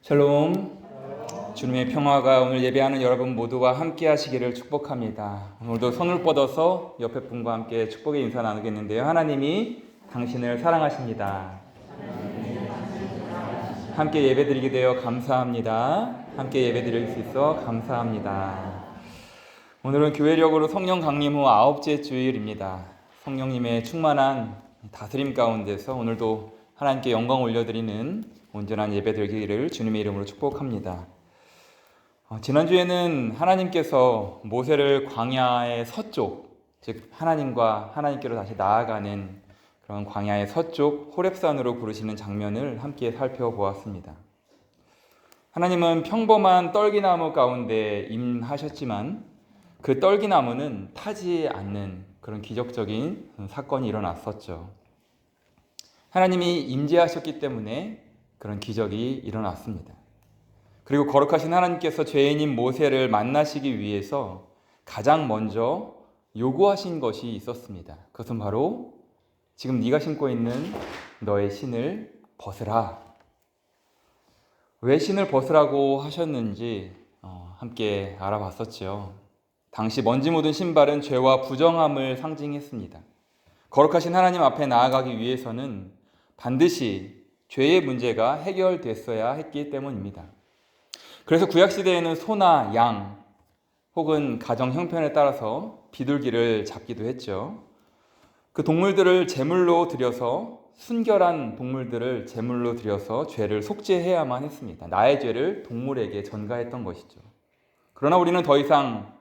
샬롬. 주님의 평화가 오늘 예배하는 여러분 모두와 함께 하시기를 축복합니다. 오늘도 손을 뻗어서 옆에 분과 함께 축복의 인사 나누겠는데요. 하나님이 당신을 사랑하십니다. 함께 예배드리게 되어 감사합니다. 함께 예배드릴 수 있어 감사합니다. 오늘은 교회력으로 성령 강림 후 9째 주일입니다. 성령님의 충만한 다스림 가운데서 오늘도 하나님께 영광 올려드리는 온전한 예배 드리기를 주님의 이름으로 축복합니다. 지난주에는 하나님께서 모세를 광야의 서쪽, 즉 하나님께로 다시 나아가는 그런 광야의 서쪽 호렙산으로 부르시는 장면을 함께 살펴보았습니다. 하나님은 평범한 떨기나무 가운데 임하셨지만 그 떨기나무는 타지 않는 그런 기적적인 사건이 일어났었죠. 하나님이 임재하셨기 때문에 그런 기적이 일어났습니다. 그리고 거룩하신 하나님께서 죄인인 모세를 만나시기 위해서 가장 먼저 요구하신 것이 있었습니다. 그것은 바로 지금 네가 신고 있는 너의 신을 벗으라. 왜 신을 벗으라고 하셨는지 함께 알아봤었죠. 당시 먼지 묻은 신발은 죄와 부정함을 상징했습니다. 거룩하신 하나님 앞에 나아가기 위해서는 반드시 죄의 문제가 해결됐어야 했기 때문입니다. 그래서 구약시대에는 소나 양 혹은 가정 형편에 따라서 비둘기를 잡기도 했죠. 그 동물들을 제물로 드려서 순결한 동물들을 제물로 드려서 죄를 속죄해야만 했습니다. 나의 죄를 동물에게 전가했던 것이죠. 그러나 우리는 더 이상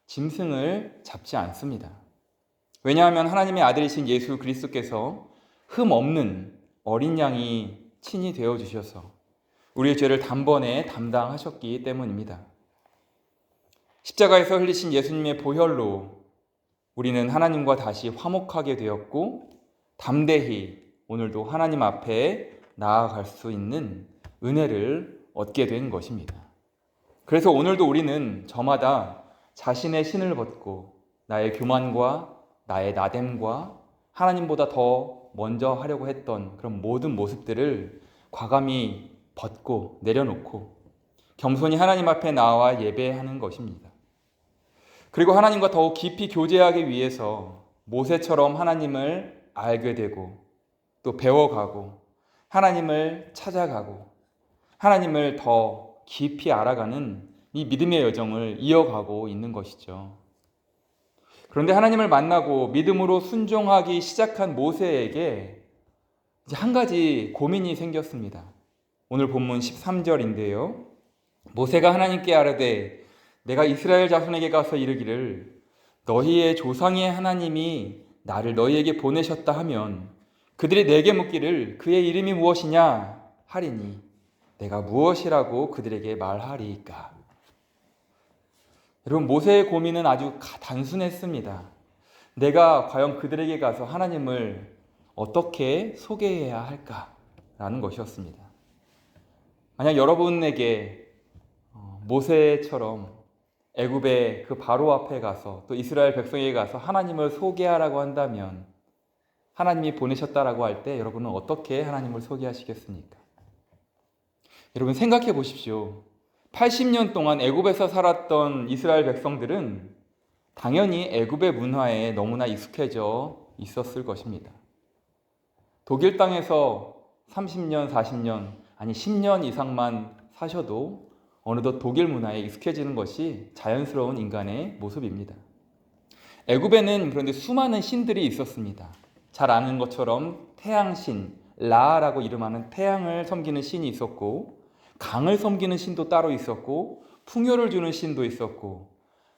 짐승을 잡지 않습니다. 왜냐하면 하나님의 아들이신 예수 그리스도께서 흠 없는 어린 양이 친히 되어주셔서 우리의 죄를 단번에 담당하셨기 때문입니다. 십자가에서 흘리신 예수님의 보혈로 우리는 하나님과 다시 화목하게 되었고 담대히 오늘도 하나님 앞에 나아갈 수 있는 은혜를 얻게 된 것입니다. 그래서 오늘도 우리는 저마다 자신의 신을 벗고 나의 교만과 나의 나됨과 하나님보다 더 먼저 하려고 했던 그런 모든 모습들을 과감히 벗고 내려놓고 겸손히 하나님 앞에 나와 예배하는 것입니다. 그리고 하나님과 더욱 깊이 교제하기 위해서 모세처럼 하나님을 알게 되고 또 배워가고 하나님을 찾아가고 하나님을 더 깊이 알아가는 이 믿음의 여정을 이어가고 있는 것이죠. 그런데 하나님을 만나고 믿음으로 순종하기 시작한 모세에게 이제 한 가지 고민이 생겼습니다. 오늘 본문 13절인데요. 모세가 하나님께 아뢰되 내가 이스라엘 자손에게 가서 이르기를 너희의 조상의 하나님이 나를 너희에게 보내셨다 하면 그들이 내게 묻기를 그의 이름이 무엇이냐 하리니 내가 무엇이라고 그들에게 말하리이까. 여러분, 모세의 고민은 아주 단순했습니다. 내가 과연 그들에게 가서 하나님을 어떻게 소개해야 할까라는 것이었습니다. 만약 여러분에게 모세처럼 애굽의 그 바로 앞에 가서 또 이스라엘 백성에게 가서 하나님을 소개하라고 한다면 하나님이 보내셨다라고 할 때 여러분은 어떻게 하나님을 소개하시겠습니까? 여러분 생각해 보십시오. 80년 동안 애굽에서 살았던 이스라엘 백성들은 당연히 애굽의 문화에 너무나 익숙해져 있었을 것입니다. 독일 땅에서 30년, 40년, 아니 10년 이상만 사셔도 어느덧 독일 문화에 익숙해지는 것이 자연스러운 인간의 모습입니다. 애굽에는 그런데 수많은 신들이 있었습니다. 잘 아는 것처럼 태양신, 라라고 이름하는 태양을 섬기는 신이 있었고 강을 섬기는 신도 따로 있었고 풍요를 주는 신도 있었고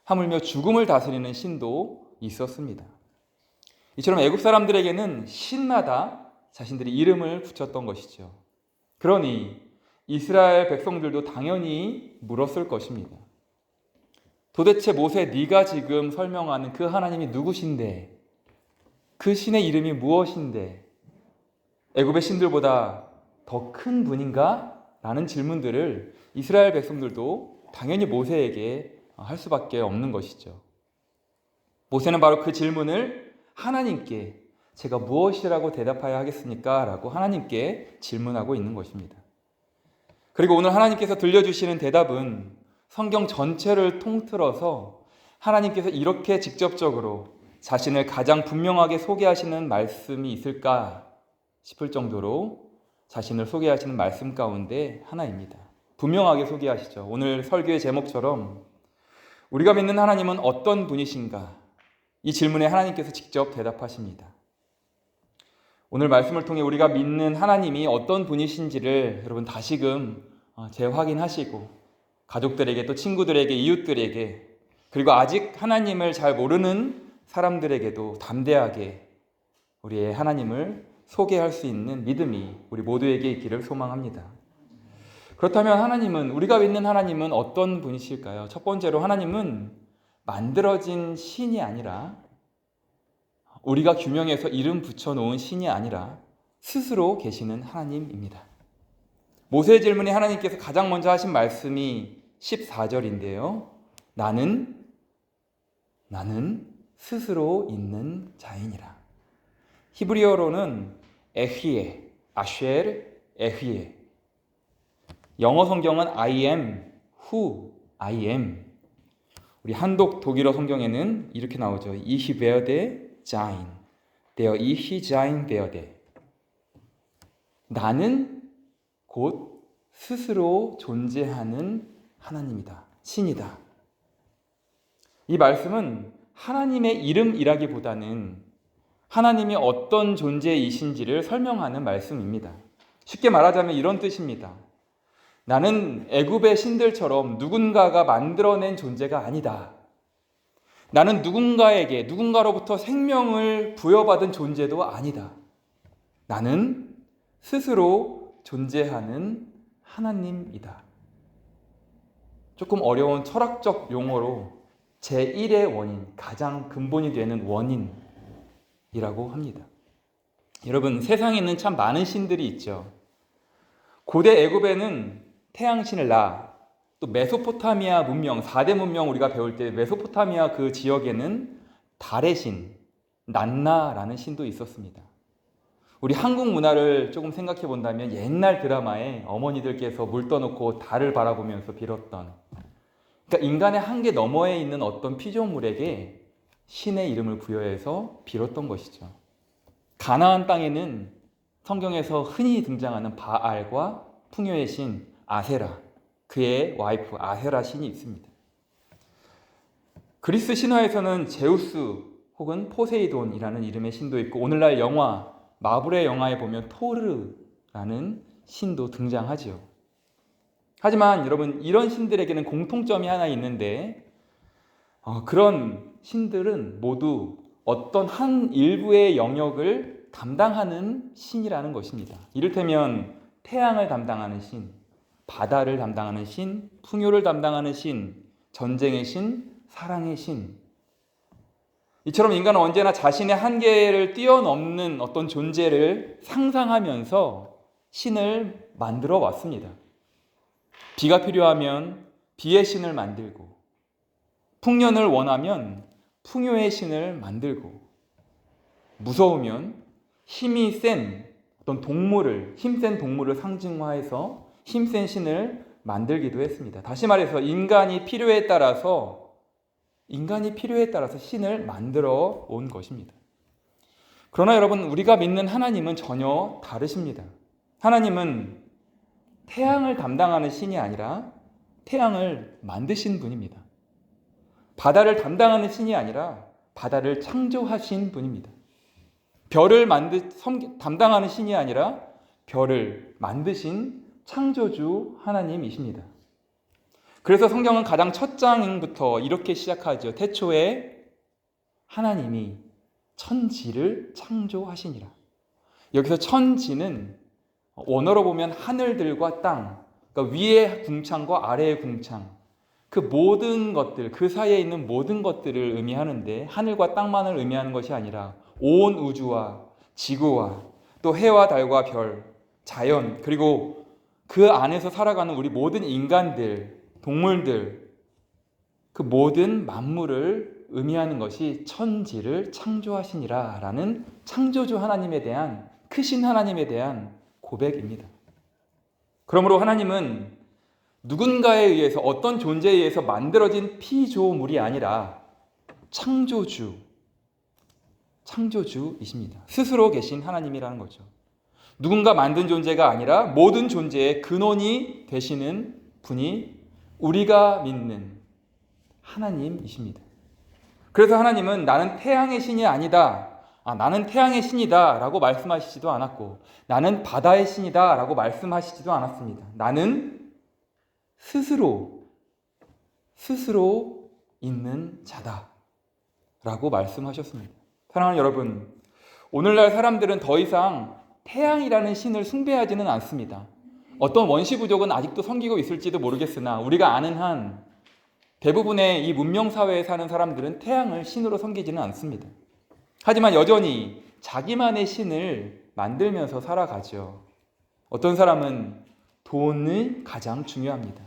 하물며 죽음을 다스리는 신도 있었습니다. 이처럼 애굽 사람들에게는 신마다 자신들이 이름을 붙였던 것이죠. 그러니 이스라엘 백성들도 당연히 물었을 것입니다. 도대체 모세 네가 지금 설명하는 그 하나님이 누구신데? 그 신의 이름이 무엇인데? 애굽의 신들보다 더 큰 분인가? 라는 질문들을 이스라엘 백성들도 당연히 모세에게 할 수밖에 없는 것이죠. 모세는 바로 그 질문을 하나님께 제가 무엇이라고 대답해야 하겠습니까? 라고 하나님께 질문하고 있는 것입니다. 그리고 오늘 하나님께서 들려주시는 대답은 성경 전체를 통틀어서 하나님께서 이렇게 직접적으로 자신을 가장 분명하게 소개하시는 말씀이 있을까 싶을 정도로 자신을 소개하시는 말씀 가운데 하나입니다. 분명하게 소개하시죠. 오늘 설교의 제목처럼 우리가 믿는 하나님은 어떤 분이신가? 이 질문에 하나님께서 직접 대답하십니다. 오늘 말씀을 통해 우리가 믿는 하나님이 어떤 분이신지를 여러분 다시금 재확인하시고 가족들에게 또 친구들에게 이웃들에게 그리고 아직 하나님을 잘 모르는 사람들에게도 담대하게 우리의 하나님을 소개할 수 있는 믿음이 우리 모두에게 있기를 소망합니다. 그렇다면 하나님은 우리가 믿는 하나님은 어떤 분이실까요? 첫 번째로 하나님은 만들어진 신이 아니라 우리가 규명해서 이름 붙여놓은 신이 아니라 스스로 계시는 하나님입니다. 모세의 질문에 하나님께서 가장 먼저 하신 말씀이 14절인데요. 나는 스스로 있는 자이니라. 히브리어로는 에히에, 아쉘, 에히에. 영어 성경은 I am who I am. 우리 한독 독일어 성경에는 이렇게 나오죠. Ich werde sein. Der ich sein werde. 나는 곧 스스로 존재하는 하나님이다. 신이다. 이 말씀은 하나님의 이름이라기보다는 하나님이 어떤 존재이신지를 설명하는 말씀입니다. 쉽게 말하자면 이런 뜻입니다. 나는 애굽의 신들처럼 누군가가 만들어낸 존재가 아니다. 나는 누군가로부터 생명을 부여받은 존재도 아니다. 나는 스스로 존재하는 하나님이다. 조금 어려운 철학적 용어로 제1의 원인, 가장 근본이 되는 원인이라고 합니다. 여러분, 세상에는 참 많은 신들이 있죠. 고대 애굽에는 태양신을 라, 또 메소포타미아 문명, 4대 문명 우리가 배울 때 메소포타미아 그 지역에는 달의 신, 난나라는 신도 있었습니다. 우리 한국 문화를 조금 생각해 본다면 옛날 드라마에 어머니들께서 물 떠놓고 달을 바라보면서 빌었던, 그러니까 인간의 한계 너머에 있는 어떤 피조물에게 신의 이름을 부여해서 빌었던 것이죠. 가나안 땅에는 성경에서 흔히 등장하는 바알과 풍요의 신 아세라, 그의 와이프 아세라 신이 있습니다. 그리스 신화에서는 제우스 혹은 포세이돈이라는 이름의 신도 있고, 오늘날 영화 마블의 영화에 보면 토르라는 신도 등장하지요. 하지만 여러분, 이런 신들에게는 공통점이 하나 있는데 그런 신들은 모두 어떤 한 일부의 영역을 담당하는 신이라는 것입니다. 이를테면 태양을 담당하는 신, 바다를 담당하는 신, 풍요를 담당하는 신, 전쟁의 신, 사랑의 신. 이처럼 인간은 언제나 자신의 한계를 뛰어넘는 어떤 존재를 상상하면서 신을 만들어 왔습니다. 비가 필요하면 비의 신을 만들고, 풍년을 원하면 풍요의 신을 만들고, 무서우면 힘이 센 어떤 동물을, 힘센 동물을 상징화해서 힘센 신을 만들기도 했습니다. 다시 말해서 인간이 필요에 따라서 신을 만들어 온 것입니다. 그러나 여러분, 우리가 믿는 하나님은 전혀 다르십니다. 하나님은 태양을 담당하는 신이 아니라 태양을 만드신 분입니다. 바다를 담당하는 신이 아니라 바다를 창조하신 분입니다. 별을 담당하는 신이 아니라 별을 만드신 창조주 하나님이십니다. 그래서 성경은 가장 첫 장부터 이렇게 시작하죠. 태초에 하나님이 천지를 창조하시니라. 여기서 천지는 원어로 보면 하늘들과 땅, 그러니까 위의 궁창과 아래의 궁창, 그 모든 것들, 그 사이에 있는 모든 것들을 의미하는데, 하늘과 땅만을 의미하는 것이 아니라 온 우주와 지구와 또 해와 달과 별, 자연, 그리고 그 안에서 살아가는 우리 모든 인간들, 동물들, 그 모든 만물을 의미하는 것이 천지를 창조하시니라 라는 창조주 하나님에 대한, 크신 하나님에 대한 고백입니다. 그러므로 하나님은 누군가에 의해서, 어떤 존재에 의해서 만들어진 피조물이 아니라 창조주이십니다. 스스로 계신 하나님이라는 거죠. 누군가 만든 존재가 아니라 모든 존재의 근원이 되시는 분이 우리가 믿는 하나님이십니다. 그래서 하나님은 나는 태양의 신이 아니다, 나는 태양의 신이다 라고 말씀하시지도 않았고, 나는 바다의 신이다 라고 말씀하시지도 않았습니다. 나는 스스로 있는 자다 라고 말씀하셨습니다. 사랑하는 여러분, 오늘날 사람들은 더 이상 태양이라는 신을 숭배하지는 않습니다. 어떤 원시 부족은 아직도 섬기고 있을지도 모르겠으나 우리가 아는 한 대부분의 이 문명사회에 사는 사람들은 태양을 신으로 섬기지는 않습니다. 하지만 여전히 자기만의 신을 만들면서 살아가죠. 어떤 사람은 돈이 가장 중요합니다.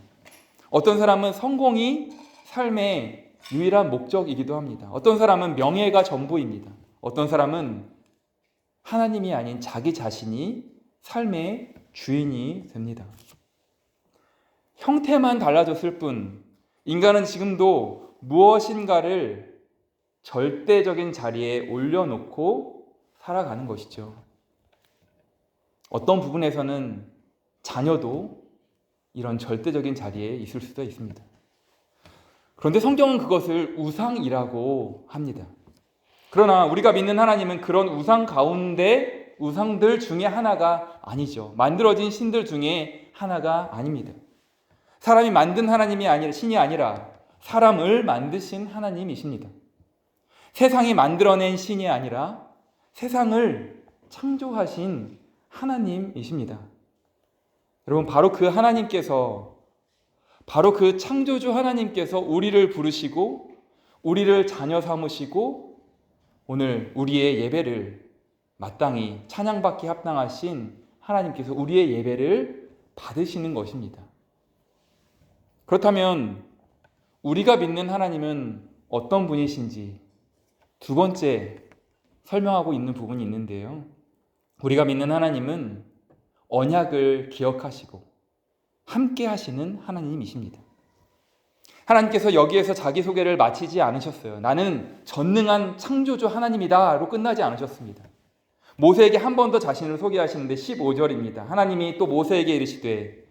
어떤 사람은 성공이 삶의 유일한 목적이기도 합니다. 어떤 사람은 명예가 전부입니다. 어떤 사람은 하나님이 아닌 자기 자신이 삶의 주인이 됩니다. 형태만 달라졌을 뿐 인간은 지금도 무엇인가를 절대적인 자리에 올려놓고 살아가는 것이죠. 어떤 부분에서는 자녀도 이런 절대적인 자리에 있을 수도 있습니다. 그런데 성경은 그것을 우상이라고 합니다. 그러나 우리가 믿는 하나님은 그런 우상 가운데 우상들 중에 하나가 아니죠. 만들어진 신들 중에 하나가 아닙니다. 사람이 만든 하나님이 아니라, 신이 아니라 사람을 만드신 하나님이십니다. 세상이 만들어낸 신이 아니라 세상을 창조하신 하나님이십니다. 여러분, 바로 그 하나님께서, 바로 그 창조주 하나님께서 우리를 부르시고 우리를 자녀 삼으시고 오늘 우리의 예배를 마땅히 찬양받기 합당하신 하나님께서 우리의 예배를 받으시는 것입니다. 그렇다면 우리가 믿는 하나님은 어떤 분이신지 두 번째 설명하고 있는 부분이 있는데요. 우리가 믿는 하나님은 언약을 기억하시고 함께 하시는 하나님이십니다. 하나님께서 여기에서 자기소개를 마치지 않으셨어요. 나는 전능한 창조주 하나님이다로 끝나지 않으셨습니다. 모세에게 한 번 더 자신을 소개하시는데 15절입니다. 하나님이 또 모세에게 이르시되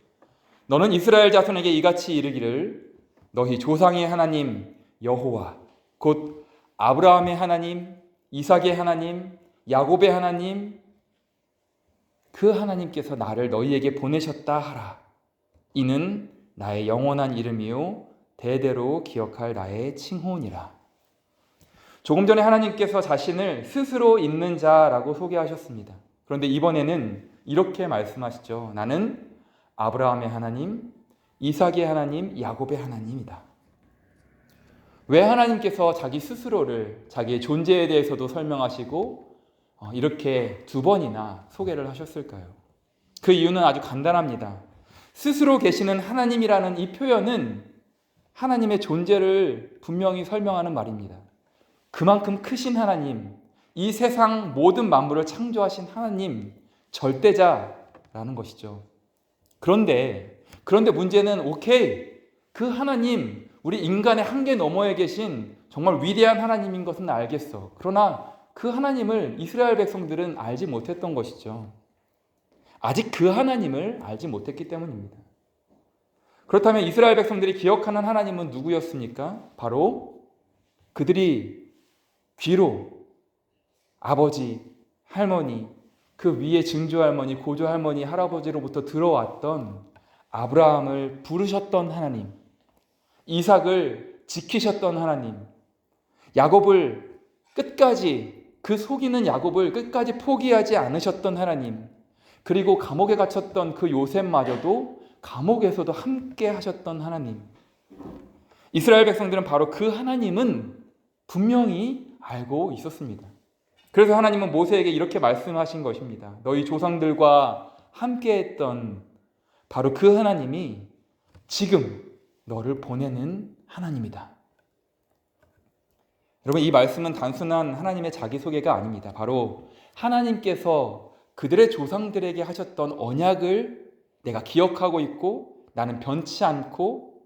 너는 이스라엘 자손에게 이같이 이르기를 너희 조상의 하나님 여호와 곧 아브라함의 하나님, 이삭의 하나님, 야곱의 하나님, 그 하나님께서 나를 너희에게 보내셨다 하라. 이는 나의 영원한 이름이요 대대로 기억할 나의 칭호니라. 조금 전에 하나님께서 자신을 스스로 있는 자라고 소개하셨습니다. 그런데 이번에는 이렇게 말씀하시죠. 나는 아브라함의 하나님, 이삭의 하나님, 야곱의 하나님이다. 왜 하나님께서 자기 스스로를, 자기의 존재에 대해서도 설명하시고 이렇게 두 번이나 소개를 하셨을까요? 그 이유는 아주 간단합니다. 스스로 계시는 하나님이라는 이 표현은 하나님의 존재를 분명히 설명하는 말입니다. 그만큼 크신 하나님, 이 세상 모든 만물을 창조하신 하나님, 절대자라는 것이죠. 그런데 문제는 오케이, 그 하나님, 우리 인간의 한계 너머에 계신 정말 위대한 하나님인 것은 알겠어. 그러나 그 하나님을 이스라엘 백성들은 알지 못했던 것이죠. 아직 그 하나님을 알지 못했기 때문입니다. 그렇다면 이스라엘 백성들이 기억하는 하나님은 누구였습니까? 바로 그들이 귀로 아버지, 할머니, 그 위에 증조할머니, 고조할머니, 할아버지로부터 들어왔던 아브라함을 부르셨던 하나님, 이삭을 지키셨던 하나님, 야곱을 끝까지, 그 속이는 야곱을 끝까지 포기하지 않으셨던 하나님, 그리고 감옥에 갇혔던 그 요셉마저도 감옥에서도 함께 하셨던 하나님. 이스라엘 백성들은 바로 그 하나님은 분명히 알고 있었습니다. 그래서 하나님은 모세에게 이렇게 말씀하신 것입니다. 너희 조상들과 함께 했던 바로 그 하나님이 지금 너를 보내는 하나님이다. 여러분, 이 말씀은 단순한 하나님의 자기소개가 아닙니다. 바로 하나님께서 그들의 조상들에게 하셨던 언약을 내가 기억하고 있고 나는 변치 않고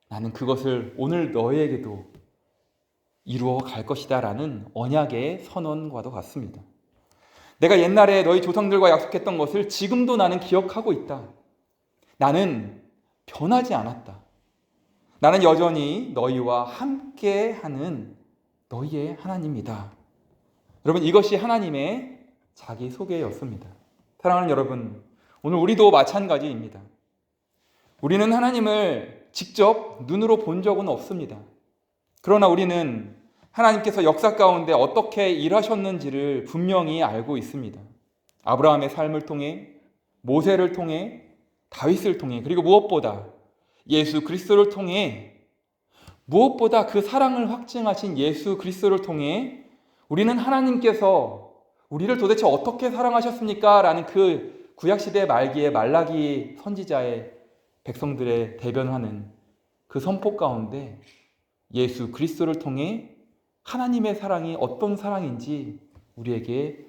나는 그것을 오늘 너에게도 이루어 갈 것이다 라는 언약의 선언과도 같습니다. 내가 옛날에 너희 조상들과 약속했던 것을 지금도 나는 기억하고 있다. 나는 변하지 않았다. 나는 여전히 너희와 함께하는 너희의 하나님이다. 여러분, 이것이 하나님의 자기소개였습니다. 사랑하는 여러분, 오늘 우리도 마찬가지입니다. 우리는 하나님을 직접 눈으로 본 적은 없습니다. 그러나 우리는 하나님께서 역사 가운데 어떻게 일하셨는지를 분명히 알고 있습니다. 아브라함의 삶을 통해, 모세를 통해, 다윗을 통해, 그리고 무엇보다 예수 그리스도를 통해, 무엇보다 그 사랑을 확증하신 예수 그리스도를 통해 우리는 하나님께서 우리를 도대체 어떻게 사랑하셨습니까? 라는 그 구약시대 말기에 말라기 선지자의 백성들의 대변하는 그 선포 가운데 예수 그리스도를 통해 하나님의 사랑이 어떤 사랑인지 우리에게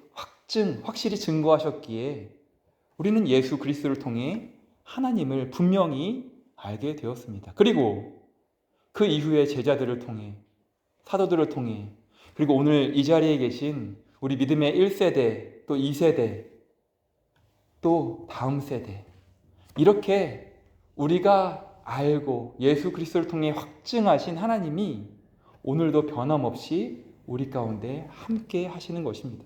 확실히 증거하셨기에 우리는 예수 그리스도를 통해 하나님을 분명히 알게 되었습니다. 그리고 그 이후에 제자들을 통해, 사도들을 통해, 그리고 오늘 이 자리에 계신 우리 믿음의 1세대, 또 2세대, 또 다음 세대, 이렇게 우리가 알고 예수 그리스도를 통해 확증하신 하나님이 오늘도 변함없이 우리 가운데 함께 하시는 것입니다.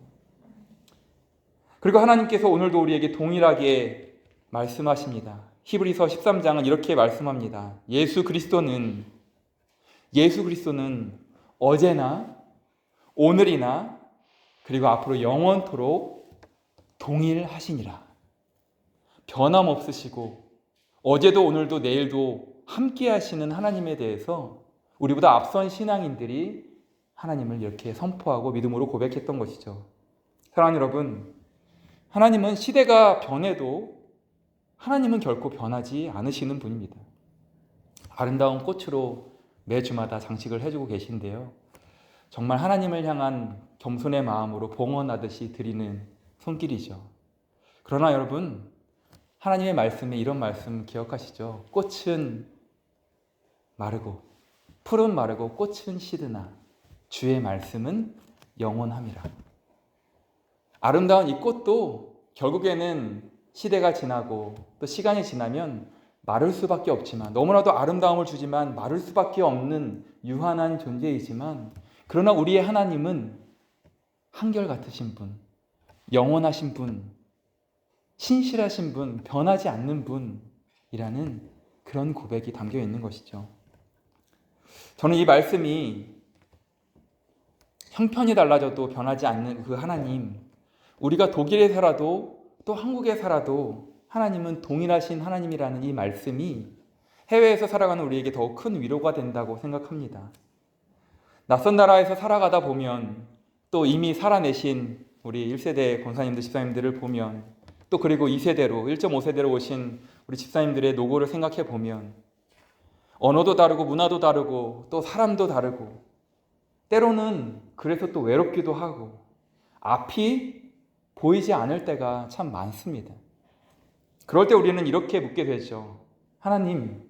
그리고 하나님께서 오늘도 우리에게 동일하게 말씀하십니다. 히브리서 13장은 이렇게 말씀합니다. 예수 그리스도는 어제나 오늘이나 그리고 앞으로 영원토록 동일하시니라. 변함없으시고 어제도 오늘도 내일도 함께 하시는 하나님에 대해서 우리보다 앞선 신앙인들이 하나님을 이렇게 선포하고 믿음으로 고백했던 것이죠. 사랑하는 여러분, 하나님은 시대가 변해도 하나님은 결코 변하지 않으시는 분입니다. 아름다운 꽃으로 매주마다 장식을 해주고 계신데요. 정말 하나님을 향한 겸손의 마음으로 봉헌하듯이 드리는 손길이죠. 그러나 여러분, 하나님의 말씀에 이런 말씀 기억하시죠? 꽃은 마르고 풀은 마르고 꽃은 시드나 주의 말씀은 영원함이라. 아름다운 이 꽃도 결국에는 시대가 지나고 또 시간이 지나면 마를 수밖에 없지만, 너무나도 아름다움을 주지만 마를 수밖에 없는 유한한 존재이지만, 그러나 우리의 하나님은 한결같으신 분, 영원하신 분, 신실하신 분, 변하지 않는 분이라는 그런 고백이 담겨 있는 것이죠. 저는 이 말씀이 형편이 달라져도 변하지 않는 그 하나님, 우리가 독일에 살아도 또 한국에 살아도 하나님은 동일하신 하나님이라는 이 말씀이 해외에서 살아가는 우리에게 더욱 큰 위로가 된다고 생각합니다. 낯선 나라에서 살아가다 보면, 또 이미 살아내신 우리 1세대 권사님들, 집사님들을 보면, 또 그리고 2세대로 1.5세대로 오신 우리 집사님들의 노고를 생각해 보면 언어도 다르고 문화도 다르고 또 사람도 다르고, 때로는 그래서 또 외롭기도 하고 앞이 보이지 않을 때가 참 많습니다. 그럴 때 우리는 이렇게 묻게 되죠. 하나님,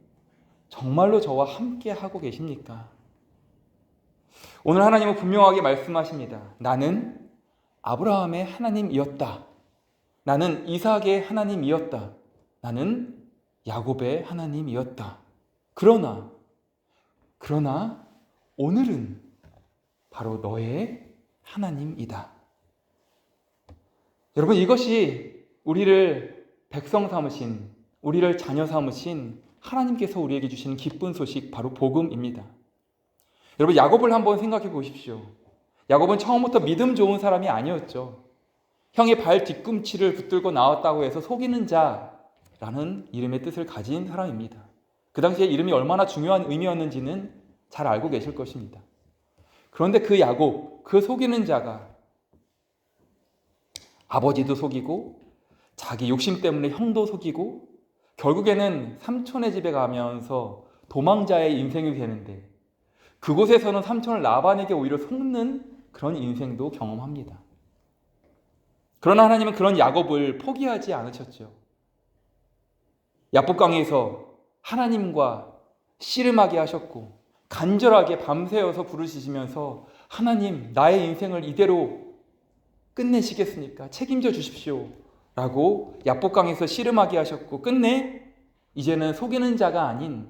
정말로 저와 함께 하고 계십니까? 오늘 하나님은 분명하게 말씀하십니다. 나는 아브라함의 하나님이었다. 나는 이삭의 하나님이었다. 나는 야곱의 하나님이었다. 그러나 오늘은 바로 너의 하나님이다. 여러분, 이것이 우리를 백성 삼으신, 우리를 자녀 삼으신 하나님께서 우리에게 주시는 기쁜 소식, 바로 복음입니다. 여러분, 야곱을 한번 생각해 보십시오. 야곱은 처음부터 믿음 좋은 사람이 아니었죠. 형의 발 뒤꿈치를 붙들고 나왔다고 해서 속이는 자라는 이름의 뜻을 가진 사람입니다. 그 당시에 이름이 얼마나 중요한 의미였는지는 잘 알고 계실 것입니다. 그런데 그 야곱, 그 속이는 자가 아버지도 속이고 자기 욕심 때문에 형도 속이고 결국에는 삼촌의 집에 가면서 도망자의 인생이 되는데, 그곳에서는 삼촌을 라반에게 오히려 속는 그런 인생도 경험합니다. 그러나 하나님은 그런 야곱을 포기하지 않으셨죠. 야복강에서 하나님과 씨름하게 하셨고 간절하게 밤새워서 부르시면서 하나님, 나의 인생을 이대로 끝내시겠습니까? 책임져 주십시오 라고 야복강에서 씨름하게 하셨고 끝내 이제는 속이는 자가 아닌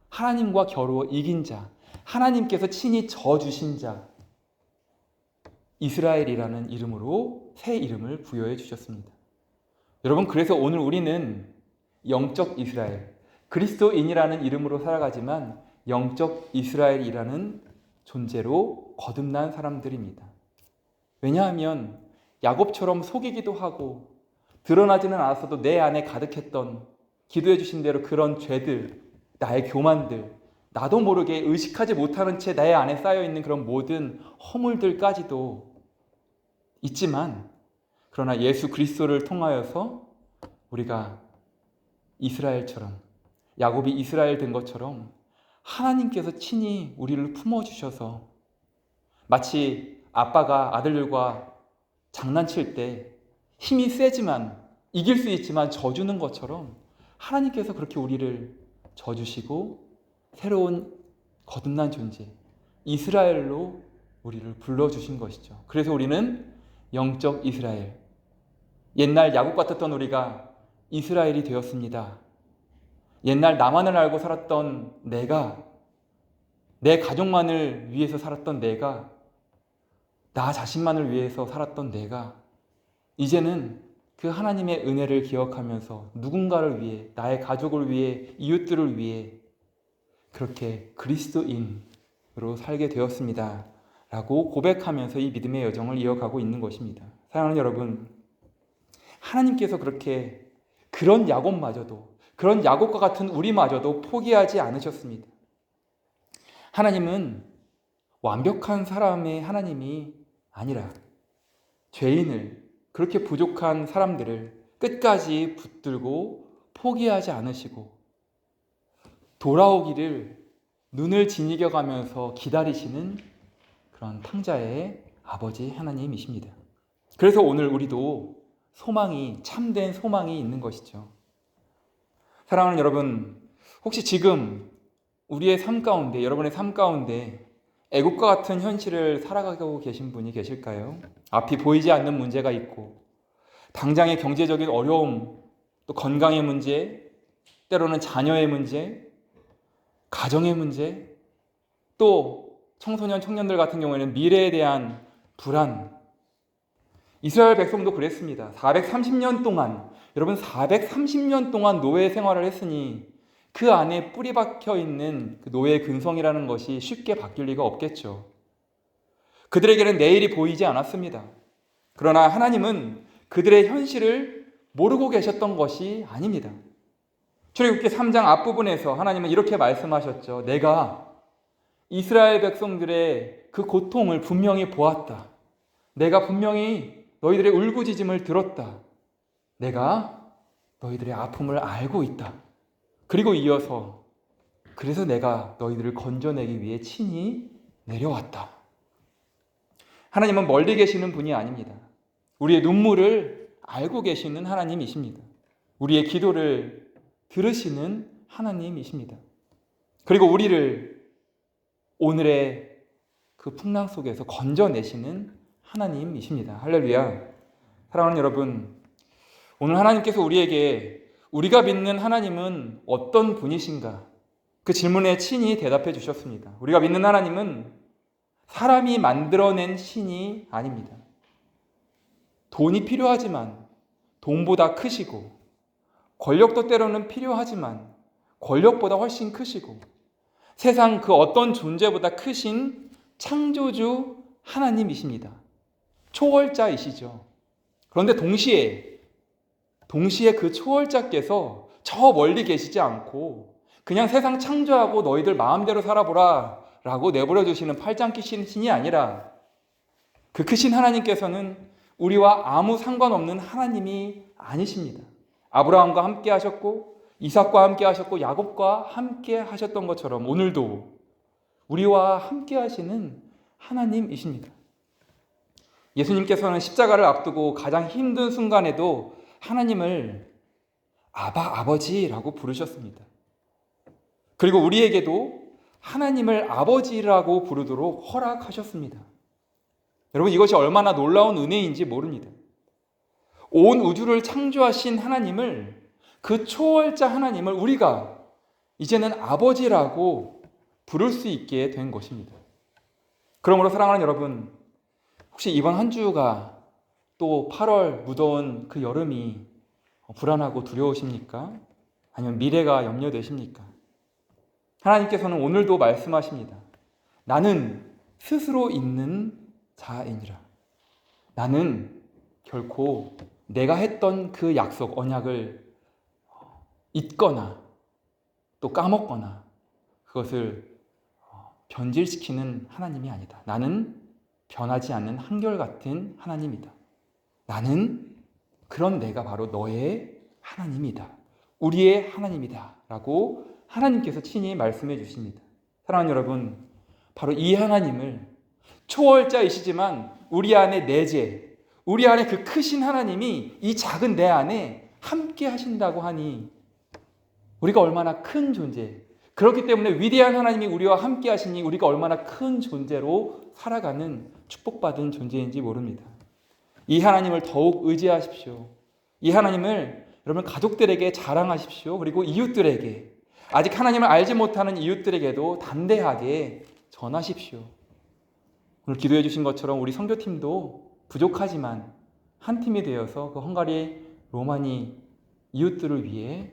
하나님과 겨루어 이긴 자, 하나님께서 친히 져주신 자, 이스라엘이라는 이름으로 새 이름을 부여해 주셨습니다. 여러분, 그래서 오늘 우리는 영적 이스라엘, 그리스도인이라는 이름으로 살아가지만 영적 이스라엘이라는 존재로 거듭난 사람들입니다. 왜냐하면 야곱처럼 속이기도 하고 드러나지는 않았어도 내 안에 가득했던, 기도해 주신 대로 그런 죄들, 나의 교만들, 나도 모르게 의식하지 못하는 채 내 안에 쌓여있는 그런 모든 허물들까지도 있지만, 그러나 예수 그리스도를 통하여서 우리가 이스라엘처럼, 야곱이 이스라엘 된 것처럼 하나님께서 친히 우리를 품어주셔서 마치 아빠가 아들들과 장난칠 때 힘이 세지만 이길 수 있지만 져주는 것처럼 하나님께서 그렇게 우리를 져주시고 새로운 거듭난 존재 이스라엘로 우리를 불러주신 것이죠. 그래서 우리는 영적 이스라엘, 옛날 야곱 같았던 우리가 이스라엘이 되었습니다. 옛날 나만을 알고 살았던 내가, 내 가족만을 위해서 살았던 내가, 나 자신만을 위해서 살았던 내가 이제는 그 하나님의 은혜를 기억하면서 누군가를 위해, 나의 가족을 위해, 이웃들을 위해 그렇게 그리스도인으로 살게 되었습니다 라고 고백하면서 이 믿음의 여정을 이어가고 있는 것입니다. 사랑하는 여러분, 하나님께서 그렇게 그런 야곱마저도, 그런 야곱과 같은 우리마저도 포기하지 않으셨습니다. 하나님은 완벽한 사람의 하나님이 아니라 죄인을, 그렇게 부족한 사람들을 끝까지 붙들고 포기하지 않으시고 돌아오기를 눈을 지니겨가면서 기다리시는 그런 탕자의 아버지 하나님이십니다. 그래서 오늘 우리도 소망이, 참된 소망이 있는 것이죠. 사랑하는 여러분, 혹시 지금 우리의 삶 가운데, 여러분의 삶 가운데 애국과 같은 현실을 살아가고 계신 분이 계실까요? 앞이 보이지 않는 문제가 있고 당장의 경제적인 어려움, 또 건강의 문제, 때로는 자녀의 문제, 가정의 문제, 또 청소년, 청년들 같은 경우에는 미래에 대한 불안. 이스라엘 백성도 그랬습니다. 430년 동안, 여러분 430년 동안 노예 생활을 했으니 그 안에 뿌리 박혀 있는 그 노예의 근성이라는 것이 쉽게 바뀔 리가 없겠죠. 그들에게는 내일이 보이지 않았습니다. 그러나 하나님은 그들의 현실을 모르고 계셨던 것이 아닙니다. 출애굽기 3장 앞부분에서 하나님은 이렇게 말씀하셨죠. 내가 이스라엘 백성들의 그 고통을 분명히 보았다. 내가 분명히 너희들의 울부짖음을 들었다. 내가 너희들의 아픔을 알고 있다. 그리고 이어서 그래서 내가 너희들을 건져내기 위해 친히 내려왔다. 하나님은 멀리 계시는 분이 아닙니다. 우리의 눈물을 알고 계시는 하나님이십니다. 우리의 기도를 들으시는 하나님이십니다. 그리고 우리를 오늘의 그 풍랑 속에서 건져내시는 하나님이십니다. 할렐루야. 사랑하는 여러분, 오늘 하나님께서 우리에게 우리가 믿는 하나님은 어떤 분이신가? 그 질문에 친히 대답해 주셨습니다. 우리가 믿는 하나님은 사람이 만들어낸 신이 아닙니다. 돈이 필요하지만 돈보다 크시고, 권력도 때로는 필요하지만 권력보다 훨씬 크시고, 세상 그 어떤 존재보다 크신 창조주 하나님이십니다. 초월자이시죠. 그런데 동시에 그 초월자께서 저 멀리 계시지 않고 그냥 세상 창조하고 너희들 마음대로 살아보라 라고 내버려 두시는 팔짱 끼시는 신이 아니라 그 크신 하나님께서는 우리와 아무 상관없는 하나님이 아니십니다. 아브라함과 함께 하셨고 이삭과 함께 하셨고 야곱과 함께 하셨던 것처럼 오늘도 우리와 함께 하시는 하나님이십니다. 예수님께서는 십자가를 앞두고 가장 힘든 순간에도 하나님을 아바, 아버지라고 부르셨습니다. 그리고 우리에게도 하나님을 아버지라고 부르도록 허락하셨습니다. 여러분, 이것이 얼마나 놀라운 은혜인지 모릅니다. 온 우주를 창조하신 하나님을, 그 초월자 하나님을 우리가 이제는 아버지라고 부를 수 있게 된 것입니다. 그러므로 사랑하는 여러분, 혹시 이번 한 주가 또 8월 무더운 그 여름이 불안하고 두려우십니까? 아니면 미래가 염려되십니까? 하나님께서는 오늘도 말씀하십니다. 나는 스스로 있는 자이니라. 나는 결코 내가 했던 그 약속, 언약을 잊거나 또 까먹거나 그것을 변질시키는 하나님이 아니다. 나는 변하지 않는 한결같은 하나님이다. 나는 그런 내가 바로 너의 하나님이다. 우리의 하나님이다. 라고 하나님께서 친히 말씀해 주십니다. 사랑하는 여러분, 바로 이 하나님을, 초월자이시지만 우리 안에 내재, 우리 안에 그 크신 하나님이 이 작은 내 안에 함께 하신다고 하니 우리가 얼마나 큰 존재, 그렇기 때문에 위대한 하나님이 우리와 함께 하시니 우리가 얼마나 큰 존재로 살아가는 축복받은 존재인지 모릅니다. 이 하나님을 더욱 의지하십시오. 이 하나님을 여러분 가족들에게 자랑하십시오. 그리고 이웃들에게, 아직 하나님을 알지 못하는 이웃들에게도 담대하게 전하십시오. 오늘 기도해 주신 것처럼 우리 선교팀도 부족하지만 한 팀이 되어서 그 헝가리 로마니 이웃들을 위해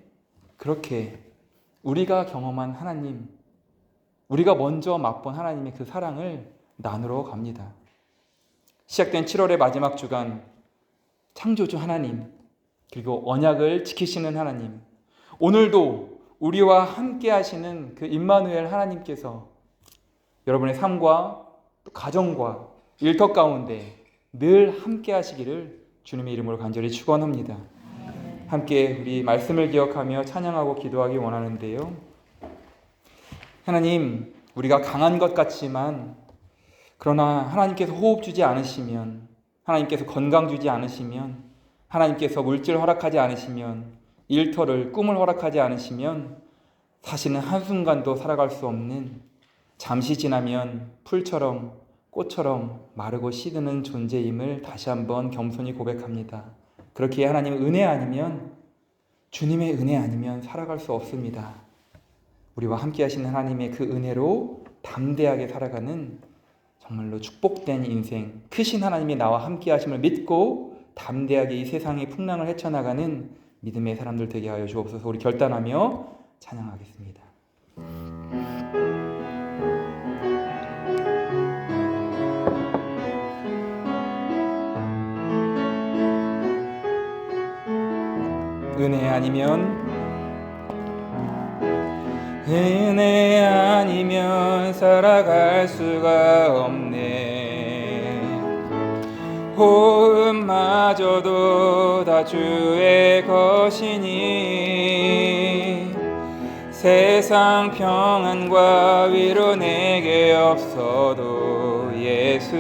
그렇게 우리가 경험한 하나님, 우리가 먼저 맛본 하나님의 그 사랑을 나누러 갑니다. 시작된 7월의 마지막 주간, 창조주 하나님, 그리고 언약을 지키시는 하나님, 오늘도 우리와 함께 하시는 그 임마누엘 하나님께서 여러분의 삶과 또 가정과 일터 가운데 늘 함께 하시기를 주님의 이름으로 간절히 축원합니다. 함께 우리 말씀을 기억하며 찬양하고 기도하기 원하는데요. 하나님, 우리가 강한 것 같지만 그러나 하나님께서 호흡 주지 않으시면, 하나님께서 건강 주지 않으시면, 하나님께서 물질 허락하지 않으시면, 일터를, 꿈을 허락하지 않으시면 사실은 한순간도 살아갈 수 없는, 잠시 지나면 풀처럼 꽃처럼 마르고 시드는 존재임을 다시 한번 겸손히 고백합니다. 그렇게 하나님 은혜 아니면, 주님의 은혜 아니면 살아갈 수 없습니다. 우리와 함께 하시는 하나님의 그 은혜로 담대하게 살아가는 정말로 축복된 인생, 크신 하나님이 나와 함께 하심을 믿고 담대하게 이 세상의 풍랑을 헤쳐나가는 믿음의 사람들 되게 하여 주옵소서. 우리 결단하며 찬양하겠습니다. 은혜 아니면 살아갈 수가 없네. 호흡마저도 다 주의 것이니 세상 평안과 위로 내게 없어도 예수,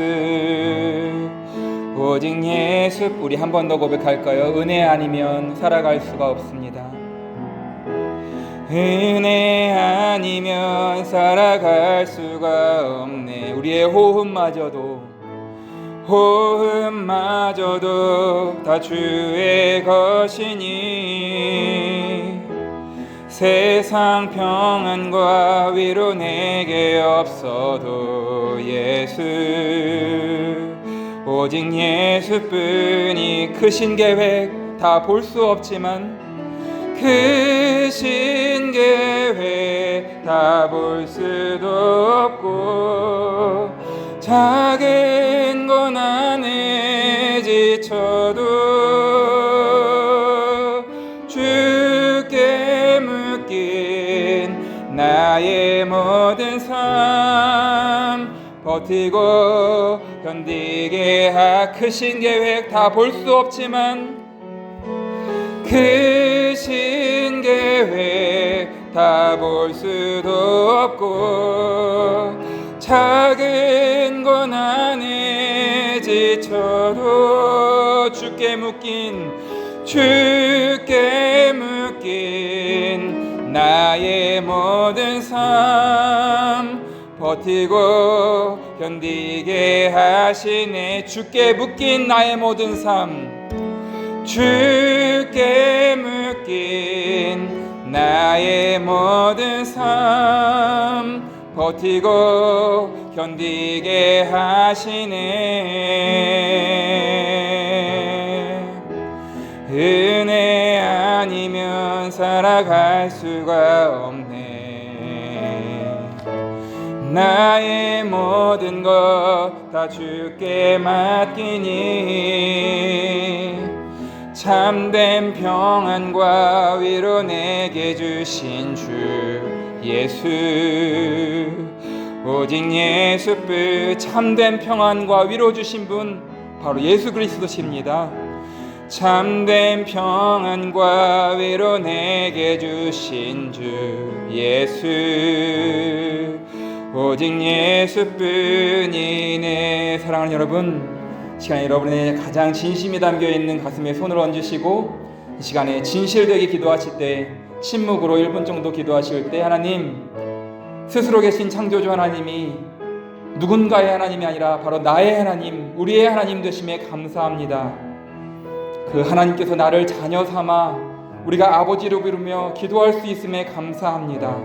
오직 예수. 우리 한 번 더 고백할까요? 은혜 아니면 살아갈 수가 없습니다. 은혜 아니면 살아갈 수가 없네. 우리의 호흡마저도 다 주의 것이니 세상 평안과 위로 내게 없어도 예수, 오직 예수뿐이. 크신 계획 다 볼 수 없지만, 크신 계획 다 볼 수도 없고, 작은 건 안에 지쳐도 주께 묶인 나의 모든 삶 버티고 견디게 크신 계획 다 볼 수 없지만, 크신 계획 다 볼 수도 없고, 작은 건 안에 지쳐도 주께 묶인 나의 모든 삶 버티고 견디게 하시네. 주께 묶인 나의 모든 삶, 주께 묶인 나의 모든 삶 버티고 견디게 하시네. 은혜 아니면 살아갈 수가 없네. 나의 모든 것 다 주께 맡기니 참된 평안과 위로 내게 주신 주 예수, 오직 예수뿐. 참된 평안과 위로 주신 분 바로 예수 그리스도십니다. 참된 평안과 위로 내게 주신 주 예수, 오직 예수뿐이네. 사랑하는 여러분, 이 시간에 여러분의 가장 진심이 담겨있는 가슴에 손을 얹으시고 이 시간에 진실되게 기도하실 때, 침묵으로 1분 정도 기도하실 때, 하나님, 스스로 계신 창조주 하나님이 누군가의 하나님이 아니라 바로 나의 하나님, 우리의 하나님 되심에 감사합니다. 그 하나님께서 나를 자녀 삼아 우리가 아버지로 부르며 기도할 수 있음에 감사합니다.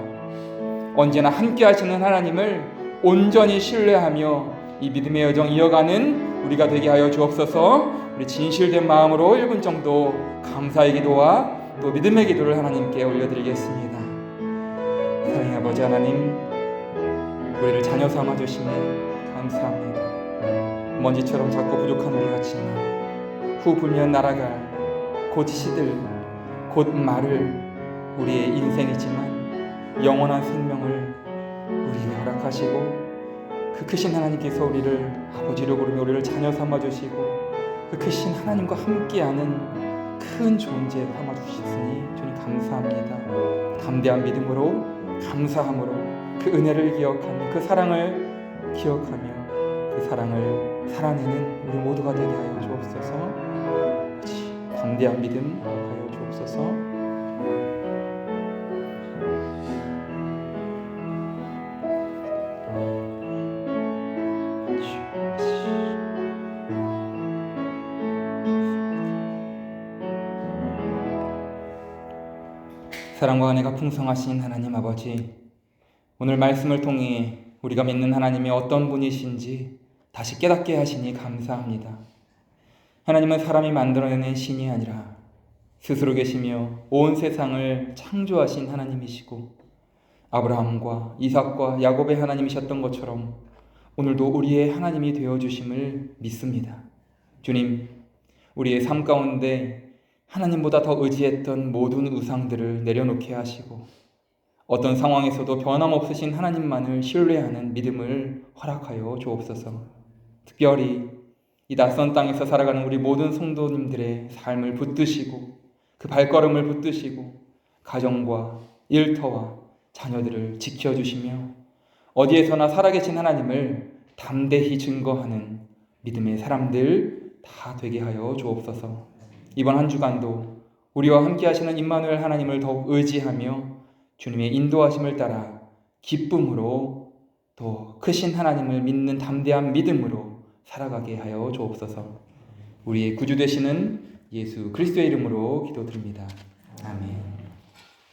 언제나 함께 하시는 하나님을 온전히 신뢰하며 이 믿음의 여정 이어가는 우리가 되게 하여 주옵소서. 우리 진실된 마음으로 1분 정도 감사의 기도와 또 믿음의 기도를 하나님께 올려드리겠습니다. 사랑의 아버지 하나님, 우리를 자녀 삼아 주시니 감사합니다. 먼지처럼 작고 부족한 우리 같지만 후 불면 날아갈 곧 시들 곧 마를 우리의 인생이지만 영원한 생명을 우리에게 허락하시고, 그 크신 하나님께서 우리를 아버지로 부르며 우리를 자녀 삼아주시고, 그 크신 하나님과 함께하는 큰 존재 삼아주셨으니 주님 감사합니다. 담대한 믿음으로, 감사함으로 그 은혜를 기억하며 그 사랑을 기억하며 그 사랑을 살아내는 우리 모두가 되게 하여 주옵소서. 담대한 믿음 하여 주옵소서. 사랑과 은혜가 풍성하신 하나님 아버지, 오늘 말씀을 통해 우리가 믿는 하나님이 어떤 분이신지 다시 깨닫게 하시니 감사합니다. 하나님은 사람이 만들어내는 신이 아니라 스스로 계시며 온 세상을 창조하신 하나님이시고, 아브라함과 이삭과 야곱의 하나님이셨던 것처럼 오늘도 우리의 하나님이 되어주심을 믿습니다. 주님, 우리의 삶 가운데 하나님보다 더 의지했던 모든 우상들을 내려놓게 하시고, 어떤 상황에서도 변함없으신 하나님만을 신뢰하는 믿음을 허락하여 주옵소서. 특별히 이 낯선 땅에서 살아가는 우리 모든 성도님들의 삶을 붙드시고, 그 발걸음을 붙드시고, 가정과 일터와 자녀들을 지켜주시며 어디에서나 살아계신 하나님을 담대히 증거하는 믿음의 사람들 다 되게 하여 주옵소서. 이번 한 주간도 우리와 함께 하시는 임마누엘 하나님을 더욱 의지하며 주님의 인도하심을 따라 기쁨으로 또 크신 하나님을 믿는 담대한 믿음으로 살아가게 하여 주옵소서. 우리의 구주 되시는 예수 그리스도의 이름으로 기도드립니다. 아멘.